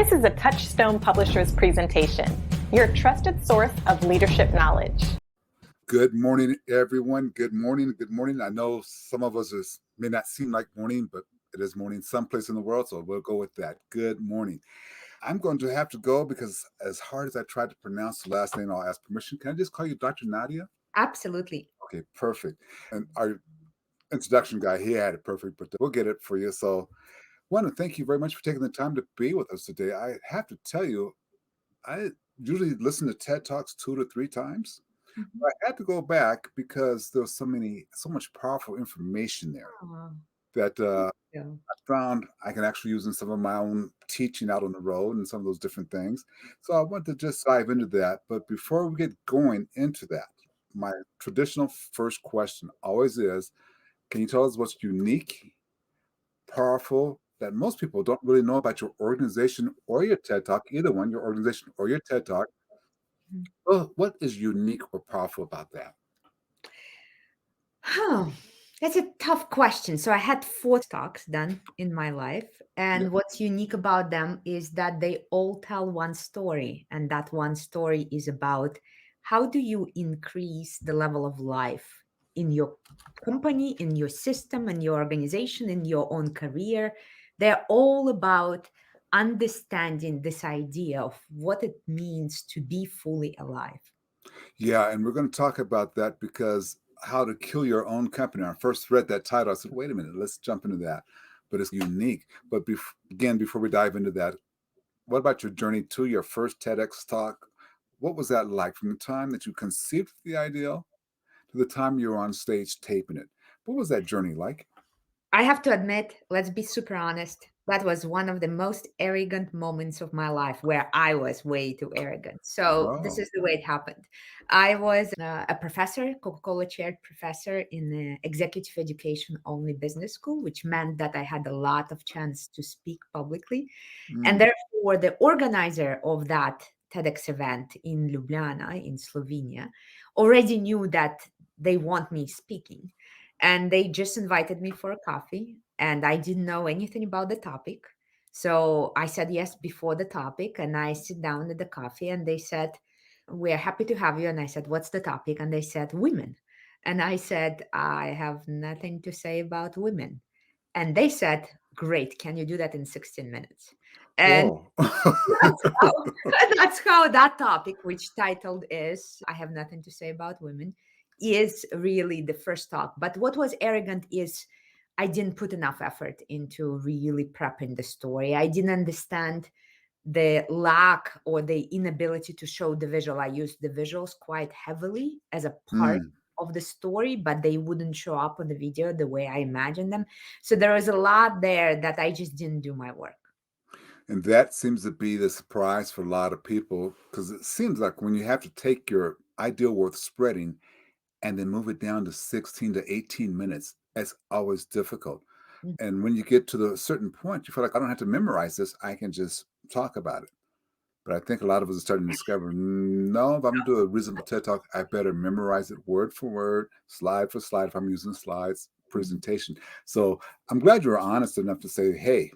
This is a Touchstone Publishers presentation, your trusted source of leadership knowledge. Good morning, everyone. Good morning. Good morning. I know some of us may not seem like morning, but it is morning someplace in the world, so we'll go with that. Good morning. I'm going to have to go because as hard as I tried to pronounce the last name, I'll ask permission. Can I just call you Dr. Nadia? Absolutely. Okay, perfect. And our introduction guy, he had it perfect, but we'll get it for you. So I want to thank you very much for taking the time to be with us today. I have to tell you, I usually listen to TED Talks 2 to 3 times. I had to go back because there was so much powerful information there that I found I can actually use in some of my own teaching out on the road and some of those different things. So I want to just dive into that. But before we get going into that, my traditional first question always is, can you tell us what's unique, powerful, that most people don't really know about your organization or your TED Talk, either one, your organization or your TED Talk? Well, what is unique or powerful about that? Oh, that's a tough question. So I had 4 talks done in my life. And what's unique about them is that they all tell one story. And that one story is about how do you increase the level of life in your company, in your system, in your organization, in your own career. They're all about understanding this idea of what it means to be fully alive. Yeah, and we're going to talk about that because how to kill your own company. When I first read that title, I said, wait a minute, let's jump into that. But it's unique. But before we dive into that, what about your journey to your first TEDx talk? What was that like from the time that you conceived the idea to the time you were on stage taping it? What was that journey like? I have to admit, let's be super honest, that was one of the most arrogant moments of my life where I was way too arrogant. So this is the way it happened. I was a professor, Coca-Cola chaired professor in the executive education only business school, which meant that I had a lot of chance to speak publicly. And therefore, the organizer of that TEDx event in Ljubljana, in Slovenia, already knew that they want me speaking. And they just invited me for a coffee, and I didn't know anything about the topic. So I said yes before the topic, and I sit down at the coffee, and they said, we're happy to have you. And I said, what's the topic? And they said, women. And I said, I have nothing to say about women. And they said, great, can you do that in 16 minutes? And that's how that topic, which titled is I Have Nothing to Say About Women, is really the first talk. But what was arrogant is I didn't put enough effort into really prepping the story. I didn't understand the lack or the inability to show the visual. I used the visuals quite heavily as a part of the story, but they wouldn't show up on the video the way I imagined them. So there was a lot there that I just didn't do my work. And that seems to be the surprise for a lot of people, because it seems like when you have to take your idea worth spreading and then move it down to 16 to 18 minutes, it's always difficult. And when you get to the certain point, you feel like I don't have to memorize this. I can just talk about it. But I think a lot of us are starting to discover, no, if I'm going to do a reasonable TED Talk, I better memorize it word for word, slide for slide, if I'm using slides, presentation. So I'm glad you were honest enough to say, hey,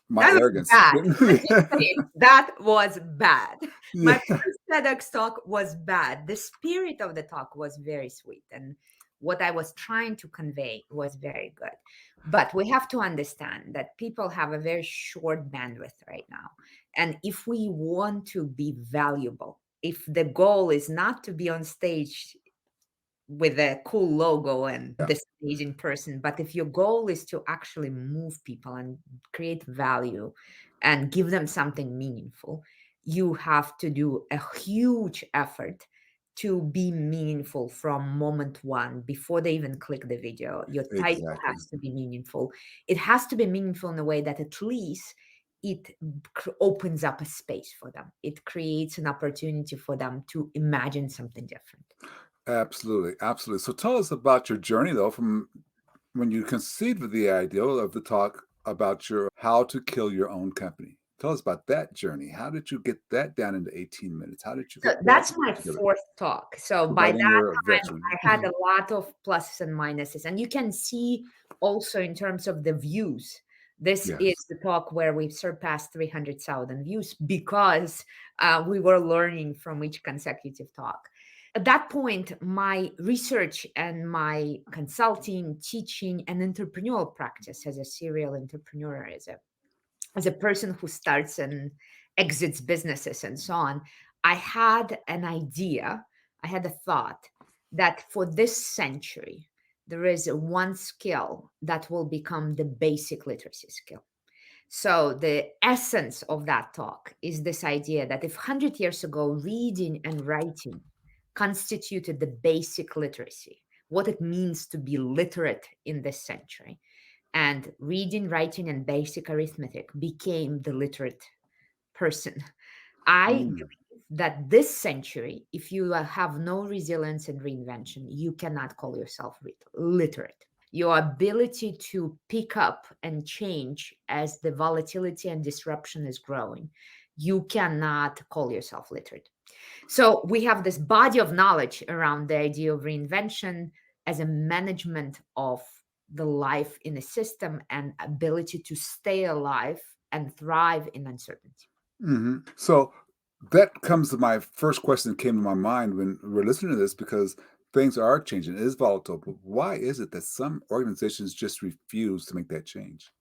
my arrogance. That was bad. My first TEDx talk was bad. The spirit of the talk was very sweet. And what I was trying to convey was very good. But we have to understand that people have a very short bandwidth right now. And if we want to be valuable, if the goal is not to be on stage with a cool logo and the stage in person, but if your goal is to actually move people and create value and give them something meaningful, you have to do a huge effort to be meaningful from moment one before they even click the video. Your title has to be meaningful. It has to be meaningful in a way that at least it opens up a space for them. It creates an opportunity for them to imagine something different. Absolutely. Absolutely. So tell us about your journey, though, from when you conceived of the idea of the talk about how to kill your own company. Tell us about that journey. How did you get that down into 18 minutes? How did you get that's my fourth talk. So by that time, I had a lot of pluses and minuses. And you can see also in terms of the views This is Yes. the talk where we've surpassed 300,000 views because we were learning from each consecutive talk. At that point, my research and my consulting, teaching, and entrepreneurial practice as a serial entrepreneur, as a person who starts and exits businesses and so on, I had an idea, I had a thought that for this century, there is one skill that will become the basic literacy skill. So the essence of that talk is this idea that if 100 years ago, reading and writing constituted the basic literacy, what it means to be literate in this century, and reading, writing, and basic arithmetic became the literate person. I Mm. believe that this century, if you have no resilience and reinvention, you cannot call yourself literate. Your ability to pick up and change as the volatility and disruption is growing, you cannot call yourself literate. So we have this body of knowledge around the idea of reinvention as a management of the life in a system and ability to stay alive and thrive in uncertainty. So that comes to my first question that came to my mind when we're listening to this, because things are changing. It is volatile. But why is it that some organizations just refuse to make that change?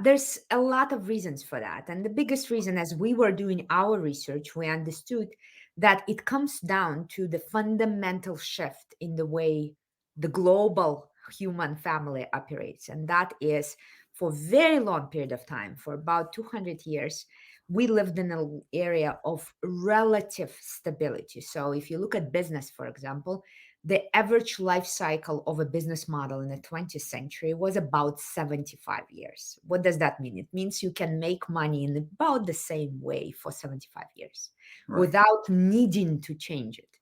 There's a lot of reasons for that. And the biggest reason, as we were doing our research, we understood that it comes down to the fundamental shift in the way the global human family operates. And that is for a very long period of time, for about 200 years, we lived in an area of relative stability. So if you look at business, for example, the average life cycle of a business model in the 20th century was about 75 years. What does that mean? It means you can make money in about the same way for 75 years Right. without needing to change it.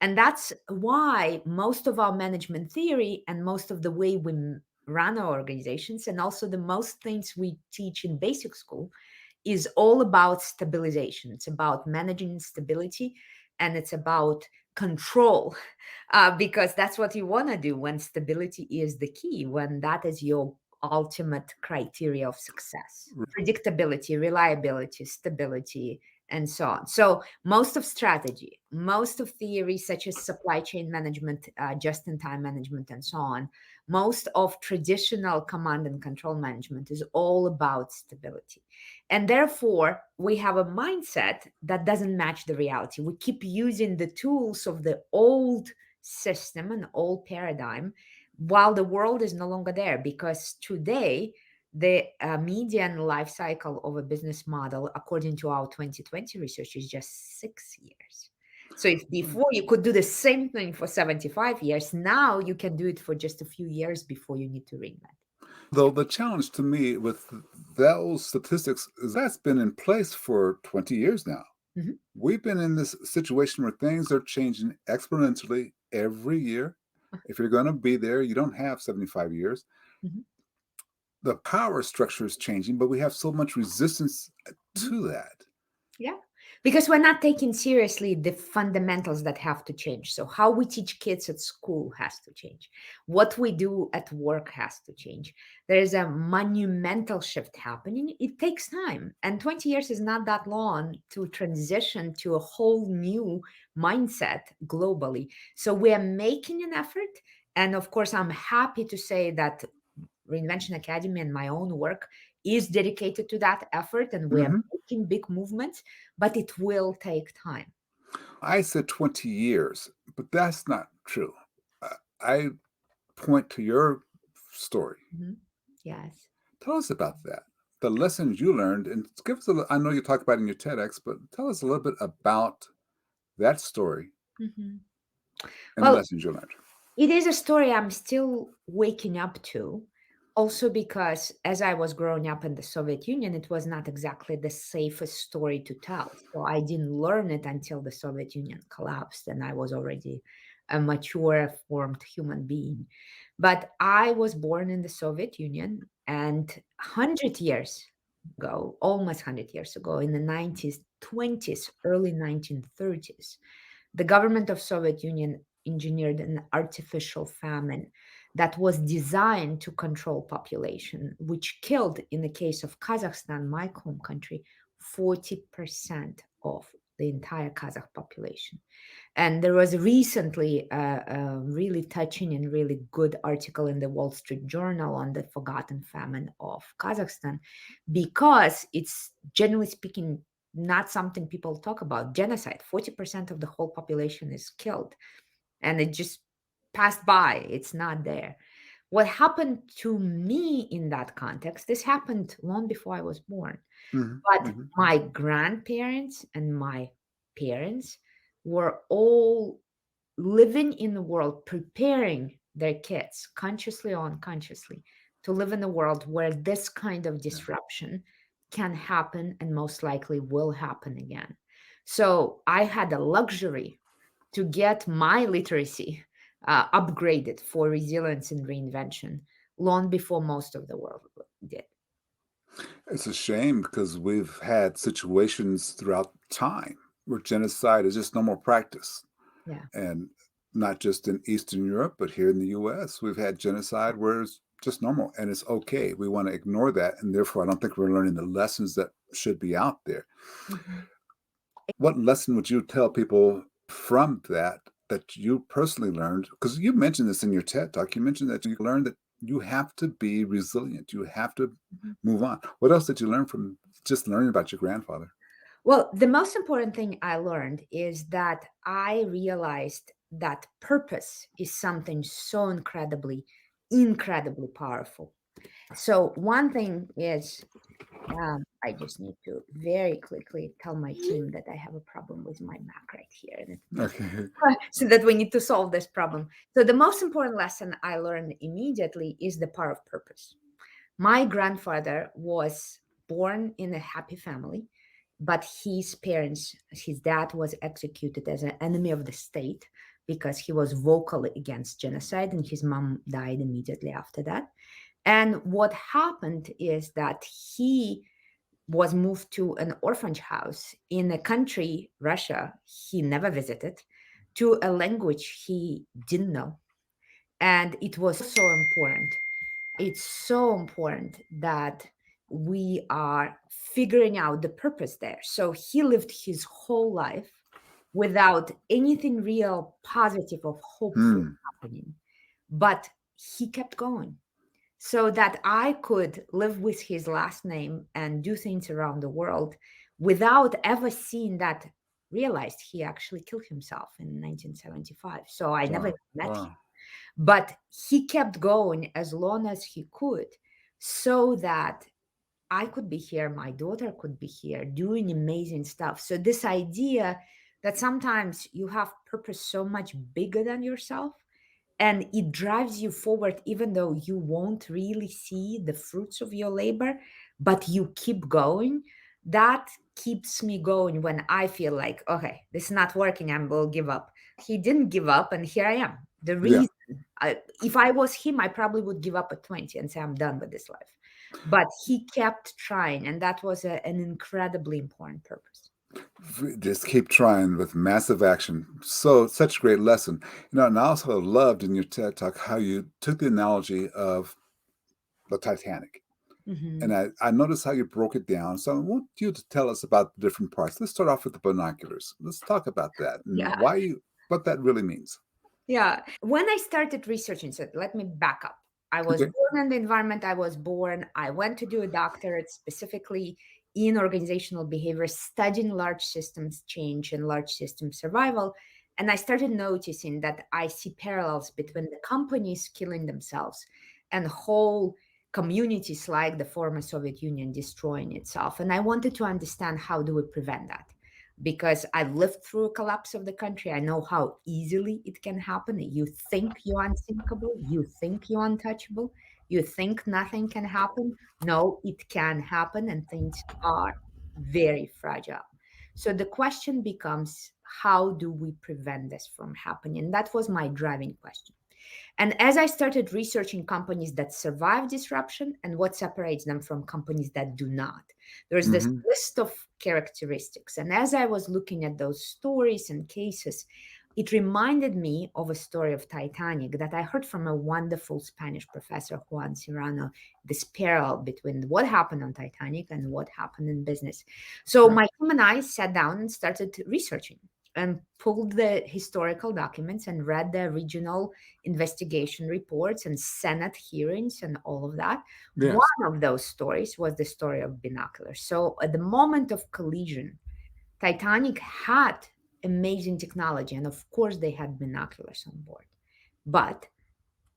And that's why most of our management theory and most of the way we run our organizations, and also the most things we teach in basic school, is all about stabilization. It's about managing stability, and it's about control, because that's what you want to do when stability is the key, when that is your ultimate criteria of success: predictability, reliability, stability, and so on. So most of strategy, most of theory such as supply chain management, just-in-time management, and so on, most of traditional command and control management is all about stability. And therefore, we have a mindset that doesn't match the reality. We keep using the tools of the old system and old paradigm while the world is no longer there, because today, the median life cycle of a business model, according to our 2020 research, is just 6 years. So if before you could do the same thing for 75 years, now you can do it for just a few years before you need to reinvent. Though the challenge to me with those statistics is that's been in place for 20 years now. Mhm. We've been in this situation where things are changing exponentially every year. If you're going to be there, you don't have 75 years. Mhm. The power structure is changing, but we have so much resistance to that. Yeah, because we're not taking seriously the fundamentals that have to change. So how we teach kids at school has to change. What we do at work has to change. There's a monumental shift happening. It takes time. And 20 years is not that long to transition to a whole new mindset globally. So we are making an effort. And of course, I'm happy to say that Reinvention Academy and my own work is dedicated to that effort, and we are making big movements, but it will take time. I said 20 years, but that's not true. I point to your story. Mhm. Yes. Tell us about that. The lessons you learned, and give us I know you talk about it in your TEDx, but tell us a little bit about that story Mhm. and the Well, lessons you learned. it is a story I'm still waking up to. Also, because as I was growing up in the Soviet Union, it was not exactly the safest story to tell. So I didn't learn it until the Soviet Union collapsed and I was already a mature, formed human being. But I was born in the Soviet Union, and 100 years ago, almost 100 years ago, in the 1920s, early 1930s, the government of Soviet Union engineered an artificial famine that was designed to control population, which killed, in the case of Kazakhstan, my home country, 40% of the entire Kazakh population. And there was recently a really touching and really good article in the Wall Street Journal on the forgotten famine of Kazakhstan, because it's, generally speaking, not something people talk about. Genocide, 40% of the whole population is killed, and it just passed by. It's not there. What happened to me in that context, this happened long before I was born. But my grandparents and my parents were all living in the world, preparing their kids, consciously or unconsciously, to live in a world where this kind of disruption can happen and most likely will happen again. So I had the luxury to get my literacy upgraded for resilience and reinvention long before most of the world did. It's a shame because we've had situations throughout time where genocide is just no more practice. Yeah. And not just in Eastern Europe, but here in the US, we've had genocide where it's just normal and it's okay. We want to ignore that. And therefore, I don't think we're learning the lessons that should be out there. What lesson would you tell people from that you personally learned? Because you mentioned this in your TED Talk. You mentioned that you learned that you have to be resilient. You have to move on. What else did you learn from just learning about your grandfather? Well, the most important thing I learned is that I realized that purpose is something so incredibly powerful. So one thing is, I just need to very quickly tell my team that I have a problem with my Mac right here. Okay. So that we need to solve this problem. So the most important lesson I learned immediately is the power of purpose. My grandfather was born in a happy family, but his parents, his dad was executed as an enemy of the state because he was vocal against genocide, and his mom died immediately after that. And what happened is that he was moved to an orphanage house in a country, Russia, he never visited, to a language he didn't know. And it was so important. It's so important that we are figuring out the purpose there. So he lived his whole life without anything real positive or hopeful happening, but he kept going, so that I could live with his last name and do things around the world without ever seeing that. Realized he actually killed himself in 1975. So I never met him. But he kept going as long as he could, so that I could be here, my daughter could be here, doing amazing stuff. So this idea that sometimes you have purpose so much bigger than yourself, and it drives you forward, even though you won't really see the fruits of your labor, but you keep going. That keeps me going when I feel like, okay, this is not working, I will give up. He didn't give up, and here I am. The reason, if I was him, I probably would give up at 20 and say, I'm done with this life. But he kept trying, and that was an incredibly important purpose. Just keep trying with massive action. So such a great lesson. And I also loved in your TED Talk how you took the analogy of the Titanic. And I noticed how you broke it down. So I want you to tell us about the different parts. Let's start off with the binoculars. Let's talk about that and what that really means. Yeah. When I started researching, so let me back up. I was born in the environment I was born. I went to do a doctorate specifically in organizational behavior, studying large systems change and large system survival. And I started noticing that I see parallels between the companies killing themselves and whole communities like the former Soviet Union destroying itself. And I wanted to understand, how do we prevent that? Because I've lived through a collapse of the country. I know how easily it can happen. You think you're unthinkable. You think you're untouchable. You think nothing can happen. No, it can happen, and things are very fragile. So the question becomes, how do we prevent this from happening? And that was my driving question. And as I started researching companies that survive disruption and what separates them from companies that do not, there's this list of characteristics. And as I was looking at those stories and cases, it reminded me of a story of Titanic that I heard from a wonderful Spanish professor, Juan Serrano, this parallel between what happened on Titanic and what happened in business. So Right. my team and I sat down and started researching and pulled the historical documents and read the original investigation reports and Senate hearings and all of that. Yes. One of those stories was the story of binoculars. So at the moment of collision, Titanic had amazing technology, and of course, they had binoculars on board. But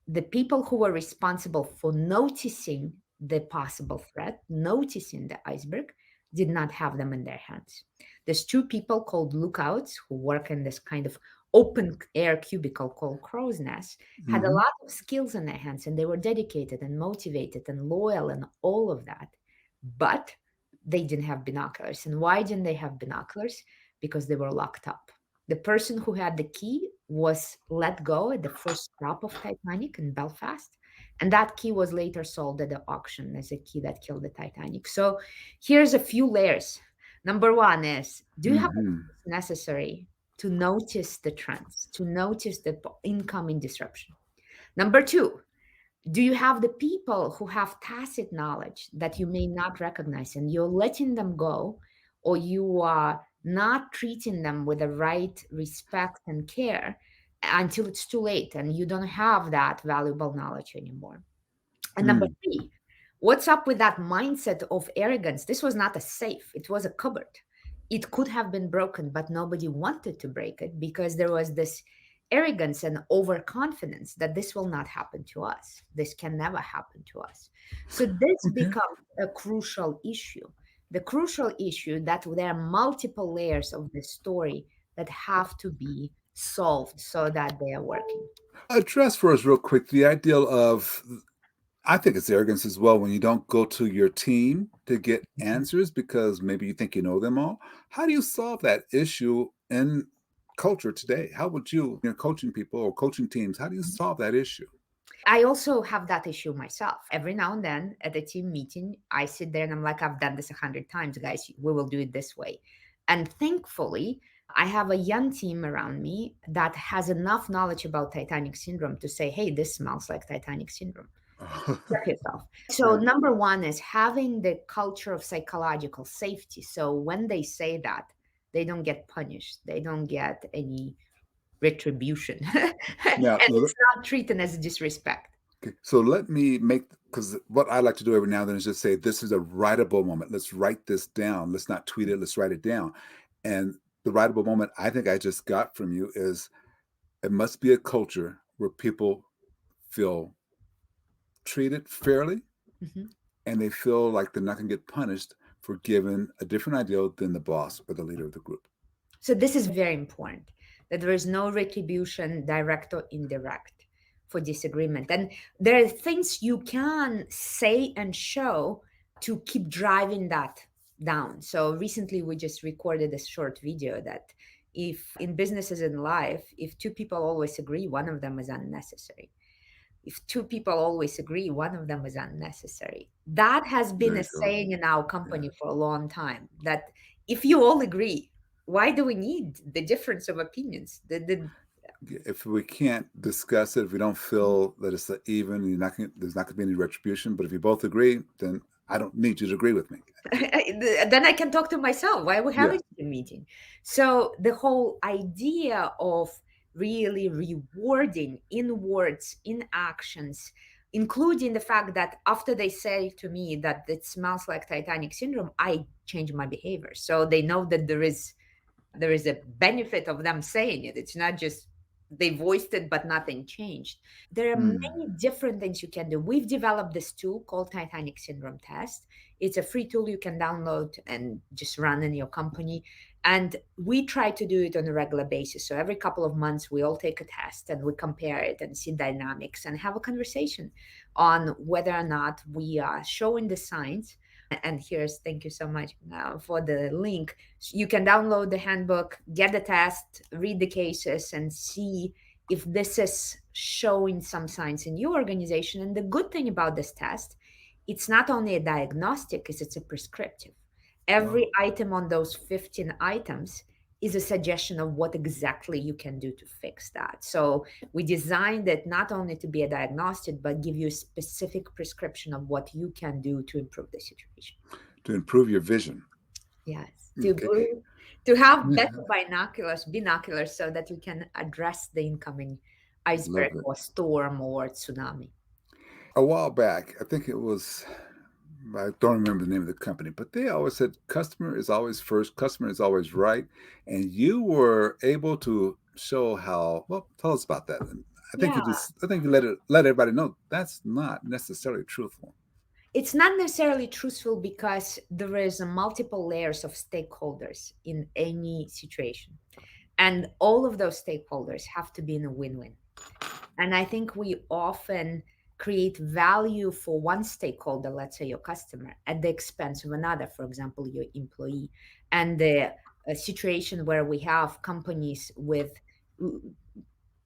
the people who were responsible for noticing the possible threat, noticing the iceberg, did not have them in their hands. There's two people called lookouts who work in this kind of open air cubicle called crow's nest, had a Hmm. lot of skills in their hands, and they were dedicated and motivated and loyal and all of that. But they didn't have binoculars. And why didn't they have binoculars? Because they were locked up. The person who had the key was let go at the first stop of Titanic in Belfast. And that key was later sold at the auction as a key that killed the Titanic. So here's a few layers. Number one is, do you have the Hmm. tools necessary to notice the trends, to notice the incoming disruption? Number two, do you have the people who have tacit knowledge that you may not recognize and you're letting them go, or you are not treating them with the right respect and care until it's too late and you don't have that valuable knowledge anymore? And number Mm. three, what's up with that mindset of arrogance? This was not a safe, it was a cupboard. It could have been broken, but nobody wanted to break it because there was this arrogance and overconfidence that this will not happen to us. This can never happen to us. So this Okay. becomes a crucial issue. The crucial issue that there are multiple layers of the story that have to be solved so that they are working. Address for us real quick the ideal of, I think it's arrogance as well when you don't go to your team to get answers because maybe you think you know them all. How do you solve that issue in culture today? How would you're coaching people or coaching teams, how do you solve that issue? I also have that issue myself. Every now and then at a team meeting, I sit there and I'm like, I've done this 100 times, guys. We will do it this way. And thankfully, I have a young team around me that has enough knowledge about Titanic syndrome to say, hey, this smells like Titanic syndrome. Check yourself. So, Right. number one is having the culture of psychological safety. So, when they say that, they don't get punished, they don't get any retribution. And Now, it's not treated as disrespect. okay, so let me make, because what I like to do every now and then is just say, this is a writable moment. Let's write this down. Let's not tweet it. Let's write it down. And the writable moment I think I just got from you is it must be a culture where people feel treated fairly Mhm. and they feel like they're not going to get punished for giving a different idea than the boss or the leader of the group. So this is very important, that there is no retribution, direct or indirect, for disagreement. And there are things you can say and show to keep driving that down. So recently we just recorded a short video that if in businesses and life, if two people always agree, one of them is unnecessary. If two people always agree, one of them is unnecessary. That has been There a you go. saying in our Yeah. company for a long time, that if you all agree, why do we need the difference of opinions? If we can't discuss it, if we don't feel that it's even, there's not going to be any retribution. But if you both agree, then I don't need you to agree with me. Then I can talk to myself. Why are we Yeah. having the meeting? So the whole idea of really rewarding in words, in actions, including the fact that after they say to me that it smells like Titanic syndrome, I change my behavior. So they know that there is a benefit of them saying it. It's not just they voiced it, but nothing changed. There are Hmm. many different things you can do. We've developed this tool called Titanic Syndrome Test. It's a free tool you can download and just run in your company. And we try to do it on a regular basis. So every couple of months, we all take a test and we compare it and see dynamics and have a conversation on whether or not we are showing the signs. And here's, thank you so much for the link. You can download the handbook, get the test, read the cases, and see if this is showing some signs in your organization. And the good thing about this test, it's not only a diagnostic, it's a prescriptive. Oh. Every item on those 15 items is a suggestion of what exactly you can do to fix that. So we designed it not only to be a diagnostic, but give you a specific prescription of what you can do to improve the situation. To improve your vision. Yes. Okay. To have better binoculars, so that you can address the incoming iceberg Love it. or storm or tsunami. A while back, I think it was, I don't remember the name of the company, but they always said customer is always first, customer is always right. And you were able to show how, well, tell us about that. And Yeah. I think you let everybody know that's not necessarily truthful. It's not necessarily truthful because there is multiple layers of stakeholders in any situation. And all of those stakeholders have to be in a win-win. And I think we often create value for one stakeholder, let's say your customer, at the expense of another, for example, your employee. And the situation where we have companies with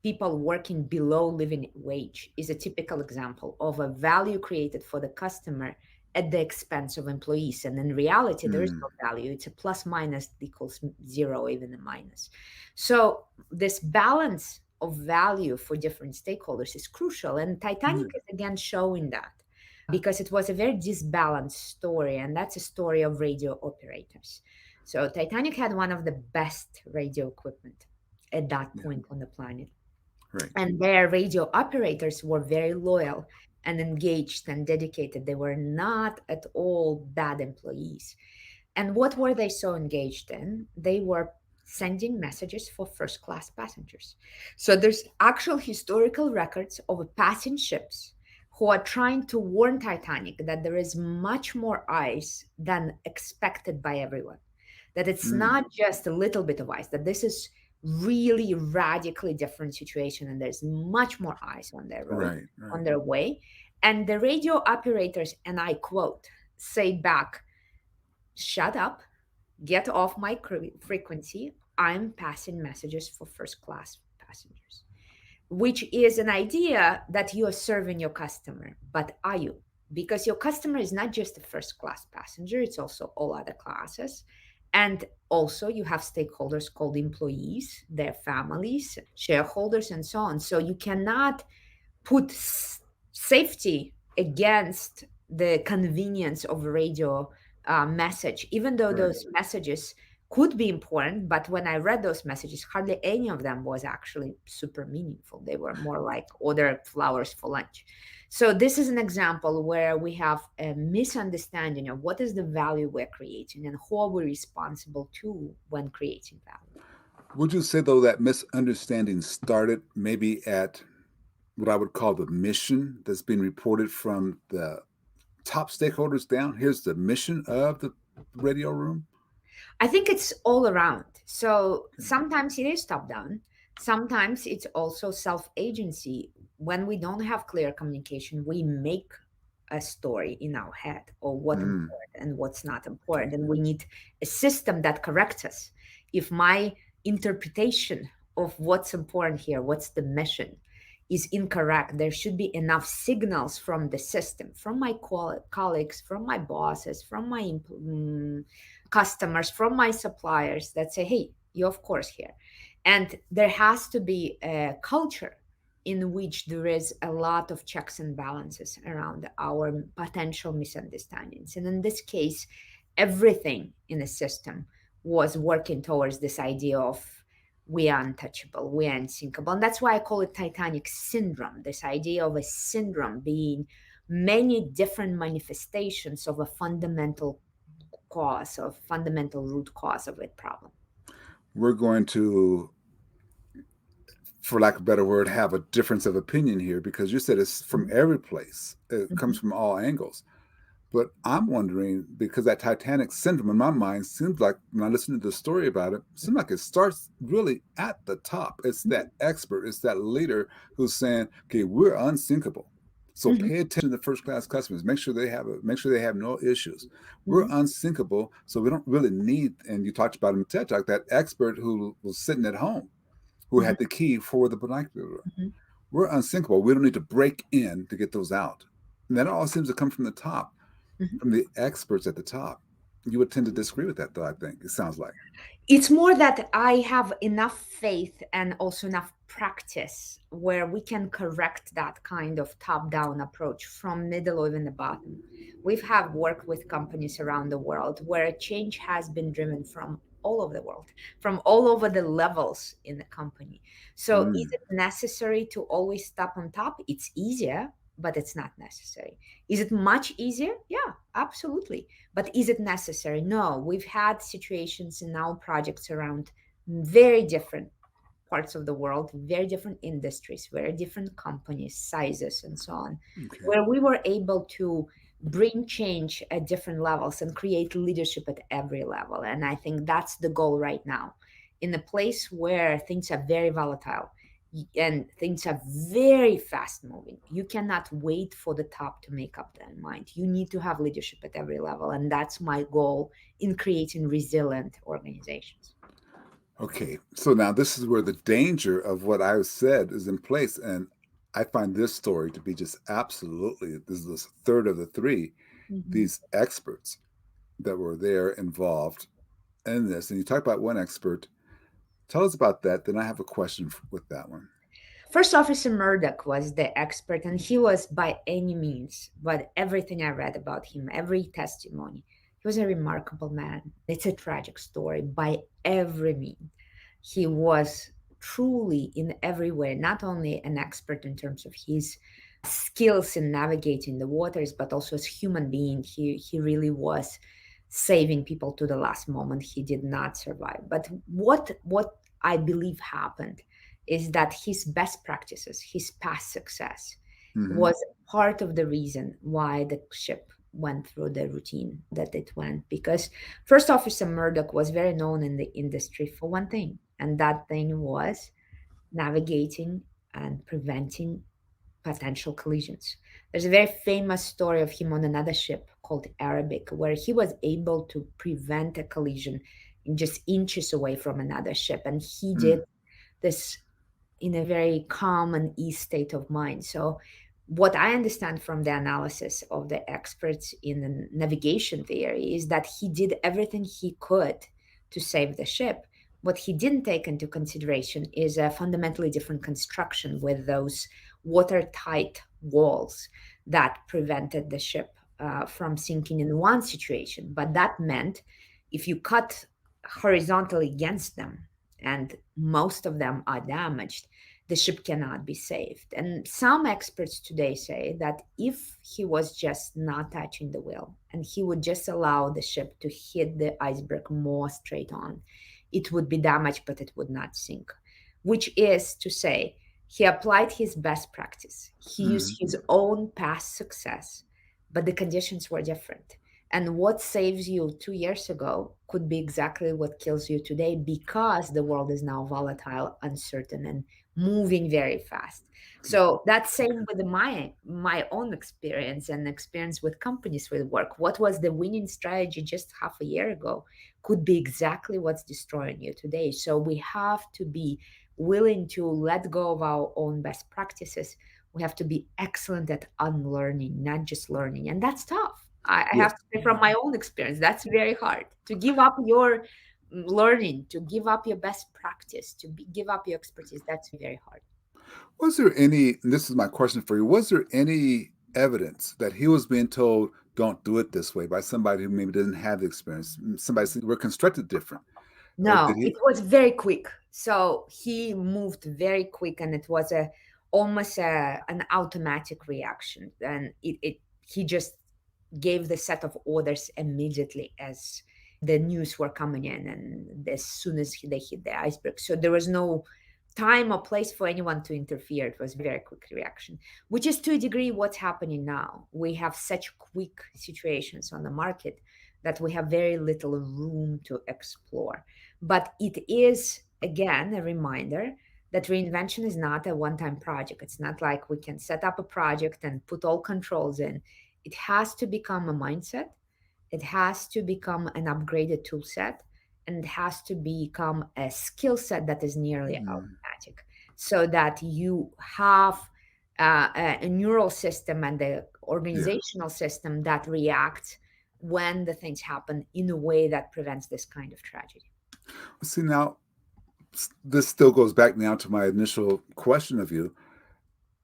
people working below living wage is a typical example of a value created for the customer at the expense of employees. And in reality, there is no value. It's a plus minus equals zero, even a minus. So this balance of value for different stakeholders is crucial. And Titanic is again showing that, because it was a very disbalanced story. And that's a story of radio operators. So Titanic had one of the best radio equipment at that point on the planet. Right. And their radio operators were very loyal and engaged and dedicated. They were not at all bad employees. And what were they so engaged in? They were sending messages for first-class passengers. So there's actual historical records of passing ships who are trying to warn Titanic that there is much more ice than expected by everyone. That it's not just a little bit of ice, that this is really radically different situation, and there's much more ice on their road, on their way. And the radio operators, and I quote, say back, "Shut up, get off my frequency. I'm passing messages for first class passengers," which is an idea that you are serving your customer. But are you? Because your customer is not just a first class passenger, it's also all other classes. And also you have stakeholders called employees, their families, shareholders, and so on. So you cannot put safety against the convenience of a radio message, even though those messages could be important. But when I read those messages, hardly any of them was actually super meaningful. They were more like order flowers for lunch. So this is an example where we have a misunderstanding of what is the value we're creating and who are we responsible to when creating value. Would you say, though, that misunderstanding started maybe at what I would call the mission that's being reported from the top stakeholders down? Here's the mission of the radio room. I think it's all around. So sometimes it is top down. Sometimes it's also self-agency. When we don't have clear communication, we make a story in our head or what's important and what's not important. And we need a system that corrects us. If my interpretation of what's important here, what's the mission, is incorrect, there should be enough signals from the system, from my colleagues, from my bosses, from my customers, from my suppliers that say, hey, you're of course here. And there has to be a culture in which there is a lot of checks and balances around our potential misunderstandings. And in this case, everything in the system was working towards this idea of we are untouchable, we are unsinkable. And that's why I call it Titanic syndrome, this idea of a syndrome being many different manifestations of a fundamental cause, of fundamental root cause of a problem. We're going to, for lack of a better word, have a difference of opinion here, because you said it's from every place. It comes from all angles. But I'm wondering, because that Titanic syndrome in my mind seems like, when I listen to the story about it, it seems like it starts really at the top. It's that expert, it's that leader who's saying, okay, we're unsinkable. So pay attention to first-class customers. Make sure they have no issues. We're unsinkable, so we don't really need. And you talked about in TED Talk, that expert who was sitting at home, who had the key for the binocular. We're unsinkable. We don't need to break in to get those out. And that all seems to come from the top, from the experts at the top. You would tend to disagree with that, though, I think. It sounds like. It's more that I have enough faith and also enough practice where we can correct that kind of top-down approach from middle or even the bottom. We've have worked with companies around the world where change has been driven from all over the world, from all over the levels in the company. So is Mm, it necessary to always stop on top? It's easier, but it's not necessary. Is it much easier? Yeah, absolutely. But is it necessary? No. We've had situations in our projects around very different parts of the world, very different industries, very different companies, sizes, and so on, okay. where we were able to bring change at different levels and create leadership at every level. And I think that's the goal right now. In a place where things are very volatile and things are very fast moving, you cannot wait for the top to make up their mind. You need to have leadership at every level. And that's my goal in creating resilient organizations. Okay. So now this is where the danger of what I said is in place. And I find this story to be just absolutely, this is the third of the three, Mhm. these experts that were there involved in this. And you talk about one expert. Tell us about that. Then I have a question with that one. First Officer Murdoch was the expert, and he was by any means, but everything I read about him, every testimony, he was a remarkable man. It's a tragic story by every means. He was truly in every way, not only an expert in terms of his skills in navigating the waters, but also as human being. He really was saving people to the last moment. He did not survive. But what I believe happened is that his best practices, his past success, Mm-hmm. was part of the reason why the ship went through the routine that it went. Because First Officer Murdoch was very known in the industry for one thing, and that thing was navigating and preventing potential collisions. There's a very famous story of him on another ship called Arabic, where he was able to prevent a collision in just inches away from another ship. And he did Mm, this in a very calm and ease state of mind. So, what I understand from the analysis of the experts in the navigation theory is that he did everything he could to save the ship. What he didn't take into consideration is a fundamentally different construction with those watertight walls that prevented the ship from sinking in one situation. But that meant if you cut horizontally against them, and most of them are damaged, the ship cannot be saved. And some experts today say that if he was just not touching the wheel and he would just allow the ship to hit the iceberg more straight on, it would be damaged, but it would not sink. Which is to say, he applied his best practice. He used mm, his own past success, but the conditions were different. And what saves you 2 years ago could be exactly what kills you today because the world is now volatile, uncertain, and moving very fast. So that's same with my own experience and experience with companies with work. What was the winning strategy just half a year ago could be exactly what's destroying you today. So we have to be willing to let go of our own best practices. We have to be excellent at unlearning, not just learning. And that's tough. I yeah. have to say from my own experience, that's very hard to give up your learning, to give up your best practice, give up your expertise. That's very hard. Was there any, and this is my question for you, was there any evidence that he was being told, don't do it this way by somebody who maybe didn't have the experience? Somebody said, we're constructed different. Or did No, it he? was very quick. So he moved very quick, and it was almost an automatic reaction. And he just gave the set of orders immediately as the news were coming in, and as soon as they hit the iceberg. So there was no time or place for anyone to interfere. It was very quick reaction, which is to a degree what's happening now. We have such quick situations on the market that we have very little room to explore. But it is, again, a reminder that reinvention is not a one time project. It's not like we can set up a project and put all controls in. It has to become a mindset, it has to become an upgraded tool set, and it has to become a skill set that is nearly Mm, automatic so that you have a neural system and the yeah. organizational system that reacts when the things happen in a way that prevents this kind of tragedy. See, now, this still goes back now to my initial question of you.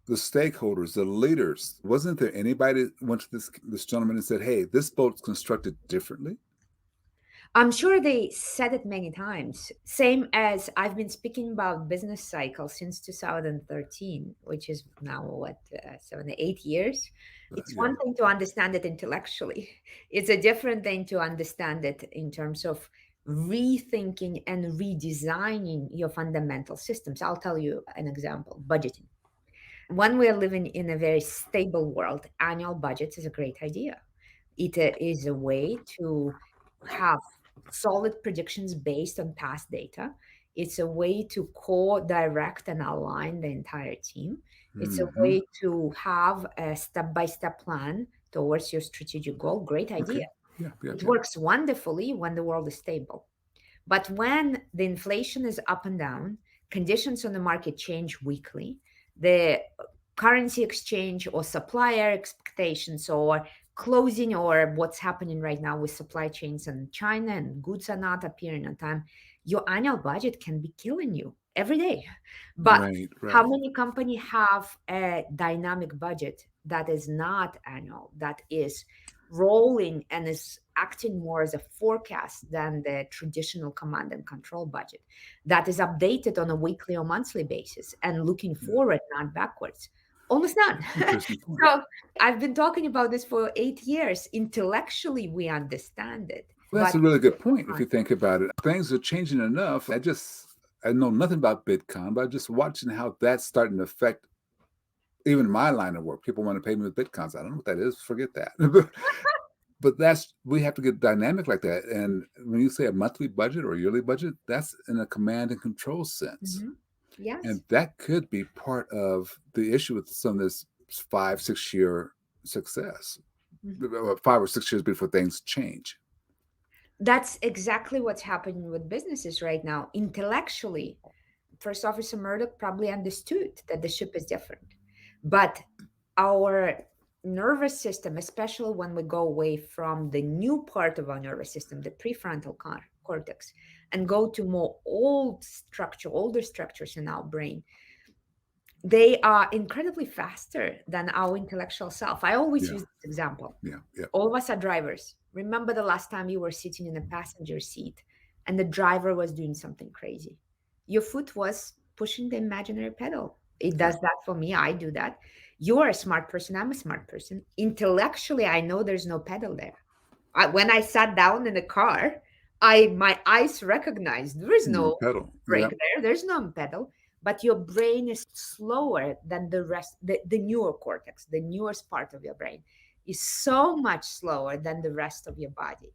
The stakeholders, the leaders, wasn't there anybody that went to this gentleman and said, hey, this boat's constructed differently? I'm sure they said it many times. Same as I've been speaking about business cycles since 2013, which is now 7 8 years. It's Yeah. one thing to understand it intellectually. It's a different thing to understand it in terms of rethinking and redesigning your fundamental systems. I'll tell you an example: budgeting. When we're living in a very stable world, annual budgets is a great idea. It is a way to have solid predictions based on past data. It's a way to co-direct and align the entire team. It's a Mm-hmm. way to have a step-by-step plan towards your strategic goal. Great idea. Okay. Yeah. It works wonderfully when the world is stable. But when the inflation is up and down, conditions on the market change weekly, the currency exchange or supplier expectations or closing or what's happening right now with supply chains in China and goods are not appearing on time, your annual budget can be killing you every day. But Right. how many companies have a dynamic budget that is not annual, that is rolling and is acting more as a forecast than the traditional command and control budget that is updated on a weekly or monthly basis and looking forward, not backwards? Almost none. Interesting point. So I've been talking about this for 8 years. Intellectually, we understand it. Well, that's But a really good point if you think about it. Things are changing enough. I know nothing about Bitcoin, but I'm just watching how that's starting to affect even my line of work. People want to pay me with Bitcoins. I don't know what that is. Forget that. But we have to get dynamic like that. And when you say a monthly budget or a yearly budget, that's in a command and control sense. Yes. And that could be part of the issue with some of this 5-6 year success, 5 or 6 years before things change. That's exactly what's happening with businesses right now. Intellectually, First Officer Murdoch probably understood that the ship is different. But our nervous system, especially when we go away from the new part of our nervous system, the prefrontal cortex, and go to more older structures in our brain, they are incredibly faster than our intellectual self. I always use this example. All of us are drivers. Remember the last time you were sitting in a passenger seat and the driver was doing something crazy? Your foot was pushing the imaginary pedal. It does that for me. I do that. You're a smart person. I'm a smart person. Intellectually, I know there's no pedal there. When I sat down in the car, my eyes recognized there is no pedal. brake there. There's no pedal. But your brain is slower than the rest. The newer cortex, the newest part of your brain, is so much slower than the rest of your body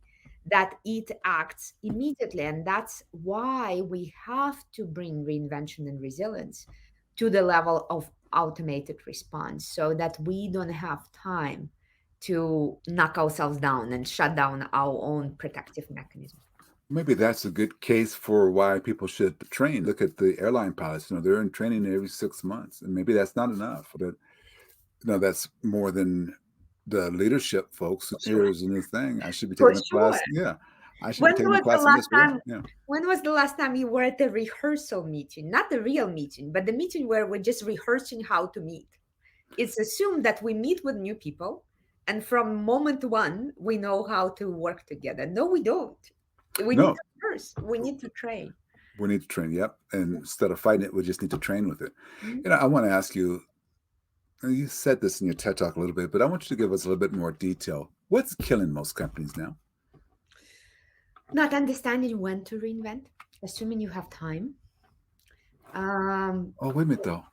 that it acts immediately. And that's why we have to bring reinvention and resilience to the level of automated response so that we don't have time to knock ourselves down and shut down our own protective mechanism. Maybe that's a good case for why people should train. Look at the airline pilots. They're in training every 6 months, and maybe that's not enough. But that's more than the leadership folks. Here's a new thing. I should be taking a class. Yeah, I should be taking a class in this way. Yeah. When was the last time you were at the rehearsal meeting? Not the real meeting, but the meeting where we're just rehearsing how to meet. It's assumed that we meet with new people, and from moment one, we know how to work together. No, we don't. We need to rehearse. We need to train. We need to train. Yep. And instead of fighting it, we just need to train with it. I want to ask you. You said this in your TED Talk a little bit, but I want you to give us a little bit more detail. What's killing most companies now? Not understanding when to reinvent, assuming you have time. Oh, wait a minute, though.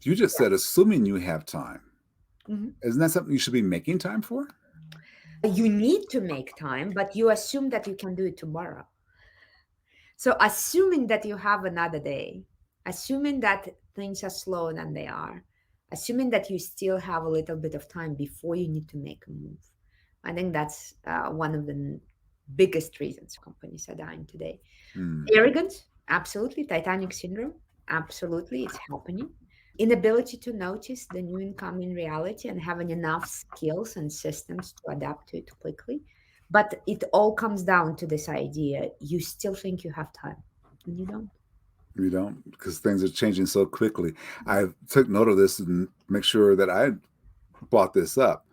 You just said assuming you have time. Isn't that something you should be making time for? You need to make time, but you assume that you can do it tomorrow. So assuming that you have another day, assuming that things are slower than they are, assuming that you still have a little bit of time before you need to make a move. I think that's one of the biggest reasons companies are dying today. Arrogance, absolutely. Titanic syndrome, absolutely. It's happening. Inability to notice the new incoming reality and having enough skills and systems to adapt to it quickly. But it all comes down to this idea: you still think you have time, and you don't. You don't, because things are changing so quickly. I took note of this and make sure that I brought this up.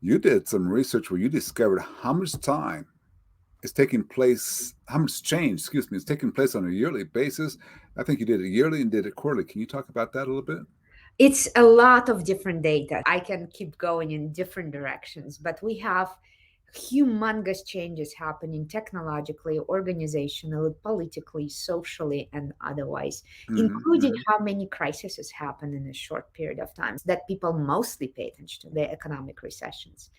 You did some research where you discovered how much time is taking place, how much change, excuse me, is taking place on a yearly basis. I think you did it yearly and did it quarterly. Can you talk about that a little bit? It's a lot of different data. I can keep going in different directions, but we have humongous changes happening technologically, organizationally, politically, socially, and otherwise, including Mm-hmm. how many crises happen in a short period of time that people mostly pay attention to, the economic recessions.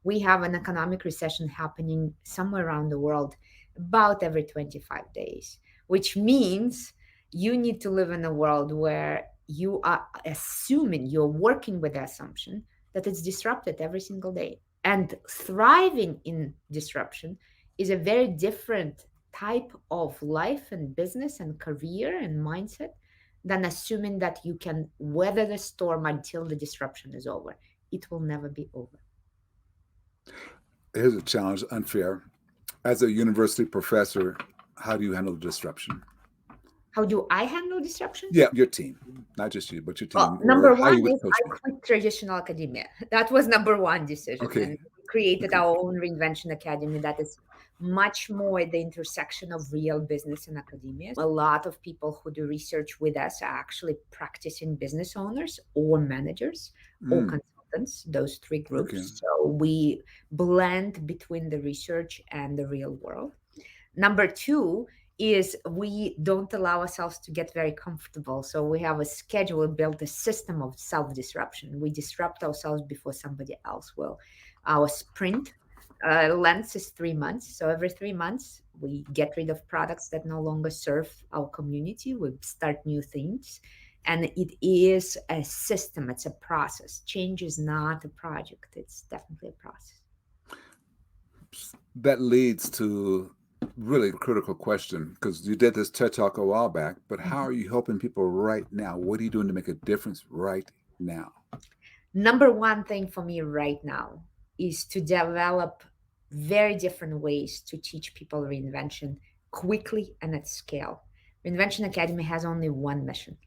We have an economic recession happening somewhere around the world about every 25 days, which means you need to live in a world where you are assuming, you're working with the assumption that it's disrupted every single day. And thriving in disruption is a very different type of life and business and career and mindset than assuming that you can weather the storm until the disruption is over. It will never be over. Here's a challenge, unfair. As a university professor, how do you handle disruption? How do I handle disruption? Yeah, your team, not just you, but your Well, team, number or how one you would is coach I them. quit traditional academia. That was number one decision. And Okay. we created Okay. our own Reinvention Academy that is much more at the intersection of real business and academia. A lot of people who do research with us are actually practicing business owners or managers or Mm, consultants, those three okay. groups. So we blend between the research and the real world. Number two is we don't allow ourselves to get very comfortable. So we have a schedule, we built a system of self-disruption. We disrupt ourselves before somebody else will. Our sprint length is 3 months. So every 3 months, we get rid of products that no longer serve our community. We start new things. And it is a system, it's a process. Change is not a project, it's definitely a process. That leads to really critical question, because you did this TED Talk a while back, but how are you helping people right now? What are you doing to make a difference right now? Number one thing for me right now is to develop very different ways to teach people reinvention quickly and at scale. Reinvention Academy has only one mission.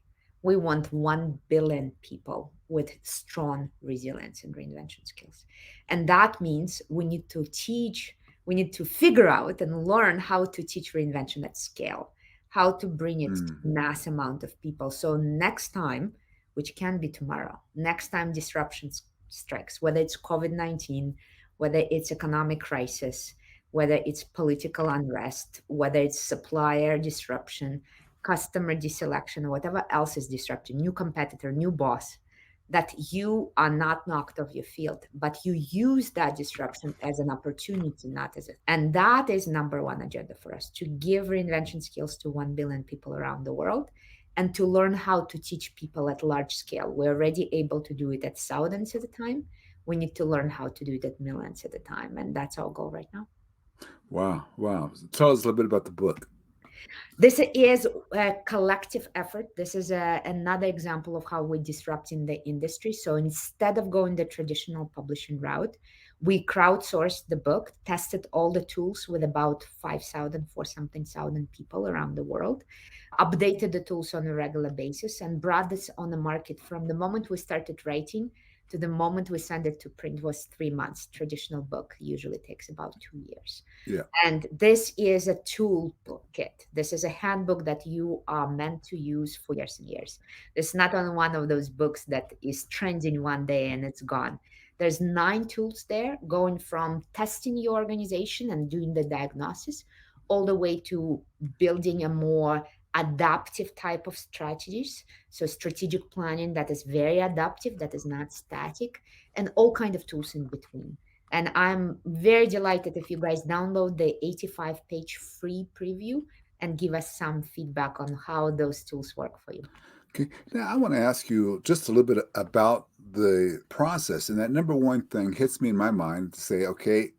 We want 1 billion people with strong resilience and reinvention skills. And that means we need to teach, we need to figure out and learn how to teach reinvention at scale, how to bring it to Mm, mass amount of people. So next time, which can be tomorrow, next time disruption strikes, whether it's COVID-19, whether it's economic crisis, whether it's political unrest, whether it's supplier disruption, customer deselection, or whatever else is disrupting, new competitor, new boss, that you are not knocked off your field, but you use that disruption as an opportunity, not as a. And that is number one agenda for us, to give reinvention skills to 1 billion people around the world and to learn how to teach people at large scale. We're already able to do it at thousands at a time. We need to learn how to do it at millions at a time. And that's our goal right now. wow, wow. Tell us a little bit about the book. This is a collective effort. This is another example of how we're disrupting the industry. So instead of going the traditional publishing route, we crowdsourced the book, tested all the tools with about 5,000, 4,000 people around the world, updated the tools on a regular basis, and brought this on the market. From the moment we started writing to the moment we sent it to print was 3 months. Traditional book usually takes about 2 years. Yeah. And this is a toolkit. This is a handbook that you are meant to use for years and years. It's not only one of those books that is trending one day and it's gone. There's 9 tools there, going from testing your organization and doing the diagnosis all the way to building a more adaptive type of strategies. So strategic planning that is very adaptive, that is not static, and all kind of tools in between. And I'm very delighted if you guys download the 85-page free preview and give us some feedback on how those tools work for you. Okay. Now, I want to ask you just a little bit about the process. And that number one thing hits me in my mind to say, okay,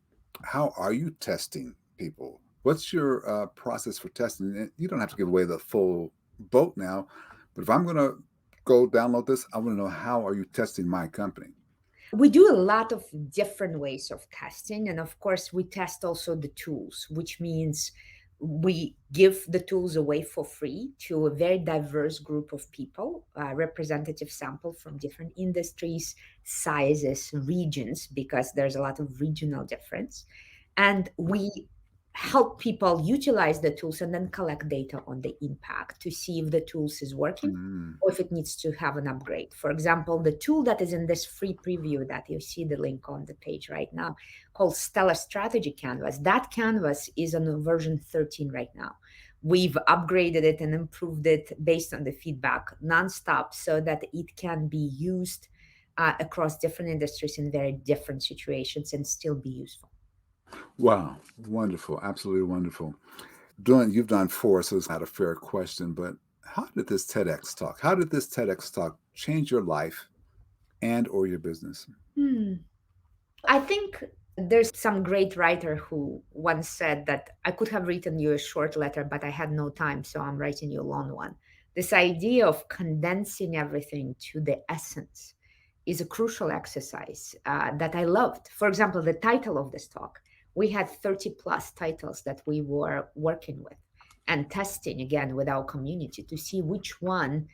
how are you testing people? What's your process for testing? And you don't have to give away the full boat now, but if I'm going to go download this, I want to know, how are you testing my company? We do a lot of different ways of testing. And of course, we test also the tools, which means we give the tools away for free to a very diverse group of people, representative sample from different industries, sizes, regions, because there's a lot of regional difference. And we help people utilize the tools and then collect data on the impact to see if the tools is working or if it needs to have an upgrade. For example, the tool that is in this free preview that you see the link on the page right now, called Stellar Strategy Canvas. That canvas is on version 13 right now. We've upgraded it and improved it based on the feedback nonstop so that it can be used across different industries in very different situations and still be useful. Wow. Wonderful. Absolutely wonderful. You've done 4, so it's not a fair question, but how did this TEDx talk change your life and or your business? I think there's some great writer who once said that I could have written you a short letter, but I had no time, so I'm writing you a long one. This idea of condensing everything to the essence is a crucial exercise that I loved. For example, the title of this talk, we had 30 plus titles that we were working with and testing again with our community to see which one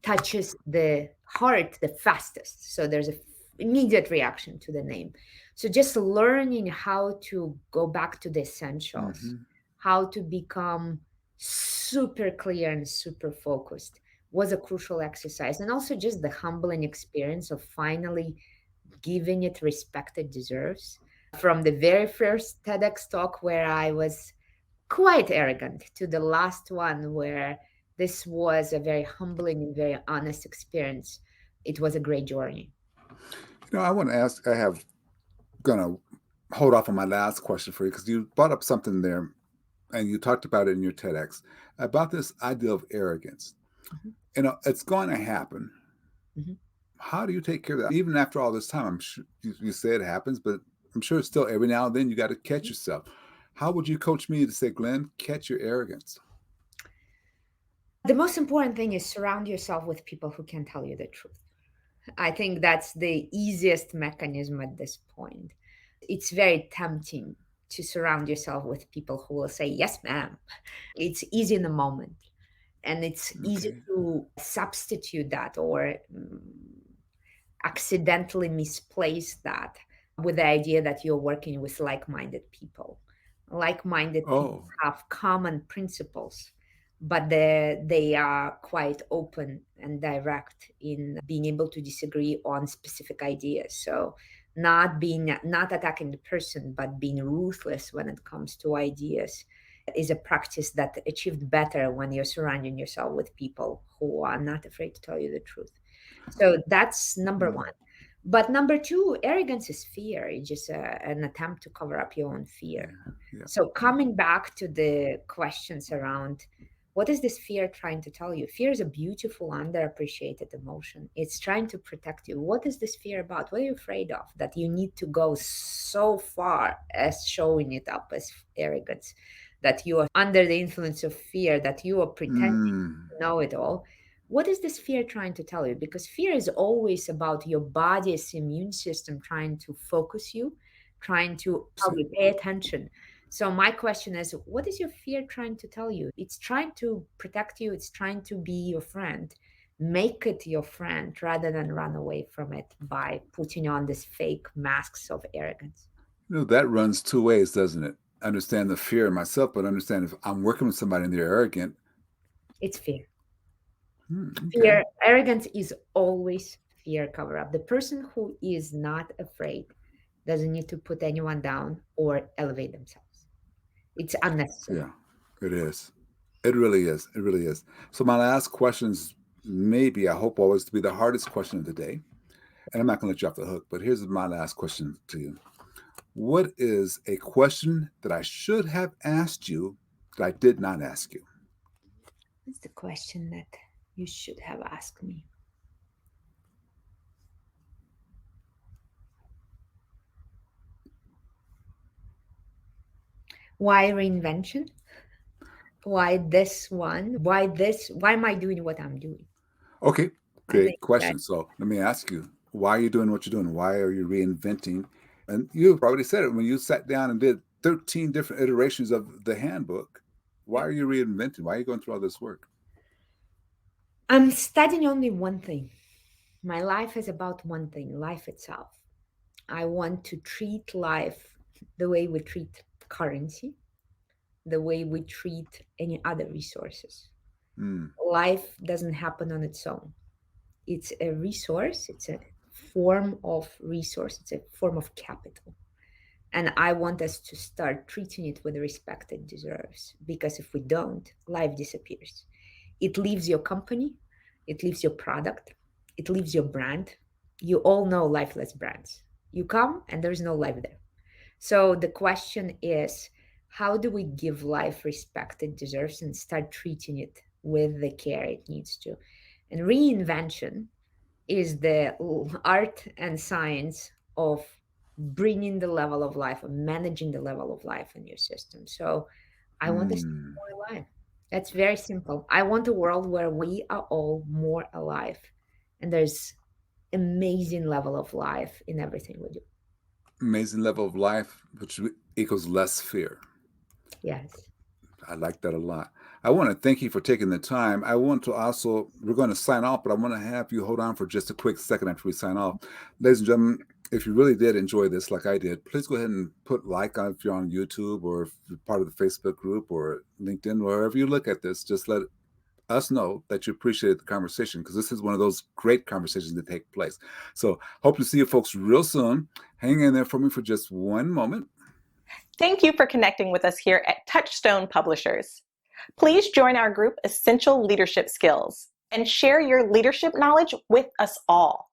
touches the heart the fastest. So there's an immediate reaction to the name. So just learning how to go back to the essentials, how to become super clear and super focused was a crucial exercise. And also just the humbling experience of finally giving it respect it deserves. From the very first TEDx talk where I was quite arrogant to the last one where this was a very humbling and very honest experience. It was a great journey. I want to ask, going to hold off on my last question for you because you brought up something there and you talked about it in your TEDx about this idea of arrogance. It's going to happen. How do you take care of that? Even after all this time, I'm sure you say it happens, but I'm sure it's still every now and then you got to catch yourself. How would you coach me to say, Glenn, catch your arrogance? The most important thing is surround yourself with people who can tell you the truth. I think that's the easiest mechanism at this point. It's very tempting to surround yourself with people who will say, yes, ma'am. It's easy in the moment. And it's easy to substitute that or accidentally misplace that with the idea that you're working with like-minded people. Like-minded people have common principles, but they are quite open and direct in being able to disagree on specific ideas. So not attacking the person, but being ruthless when it comes to ideas is a practice that achieved better when you're surrounding yourself with people who are not afraid to tell you the truth. So that's number one. But number two, arrogance is fear. It's just an attempt to cover up your own fear. So coming back to the questions around, what is this fear trying to tell you? Fear is a beautiful, underappreciated emotion. It's trying to protect you. What is this fear about? What are you afraid of? That you need to go so far as showing it up as arrogance, that you are under the influence of fear, that you are pretending to know it all. What is this fear trying to tell you? Because fear is always about your body's immune system trying to focus you, trying to help you pay attention. So my question is, what is your fear trying to tell you? It's trying to protect you. It's trying to be your friend. Make it your friend rather than run away from it by putting on this fake masks of arrogance. That runs two ways, doesn't it? I understand the fear myself, but understand if I'm working with somebody and they're arrogant. It's fear. Fear, arrogance is always fear cover up. The person who is not afraid doesn't need to put anyone down or elevate themselves. It's unnecessary. Yeah, it is. It really is. It really is. So my last questions, maybe, I hope always to be the hardest question of the day. And I'm not going to let you off the hook, but here's my last question to you. What is a question that I should have asked you that I did not ask you? What's the question that you should have asked me? Why reinvention? Why this one? Why this? Why am I doing what I'm doing? Okay, great question. So let me ask you, why are you doing what you're doing? Why are you reinventing? And you've already said it when you sat down and did 13 different iterations of the handbook. Why are you reinventing? Why are you going through all this work? I'm studying only one thing. My life is about one thing, life itself. I want to treat life the way we treat currency, the way we treat any other resources. Life doesn't happen on its own. It's a resource, it's a form of resource, it's a form of capital. And I want us to start treating it with the respect it deserves. Because if we don't, life disappears. It leaves your company, it leaves your product, it leaves your brand. You all know lifeless brands. You come and there's no life there. So the question is, how do we give life respect it deserves and start treating it with the care it needs to? And reinvention is the art and science of bringing the level of life, of managing the level of life in your system. So I want us to be more alive. That's very simple. I want a world where we are all more alive, and there's amazing level of life in everything we do. Amazing level of life, which equals less fear. Yes. I like that a lot. I want to thank you for taking the time. I want to also, we're going to sign off, but I want to have you hold on for just a quick second after we sign off. Ladies and gentlemen, if you really did enjoy this like I did, please go ahead and put like on if you're on YouTube or if you're part of the Facebook group or LinkedIn, wherever you look at this, just let us know that you appreciated the conversation, because this is one of those great conversations that take place. So hope to see you folks real soon. Hang in there for me for just one moment. Thank you for connecting with us here at Touchstone Publishers. Please join our group Essential Leadership Skills and share your leadership knowledge with us all.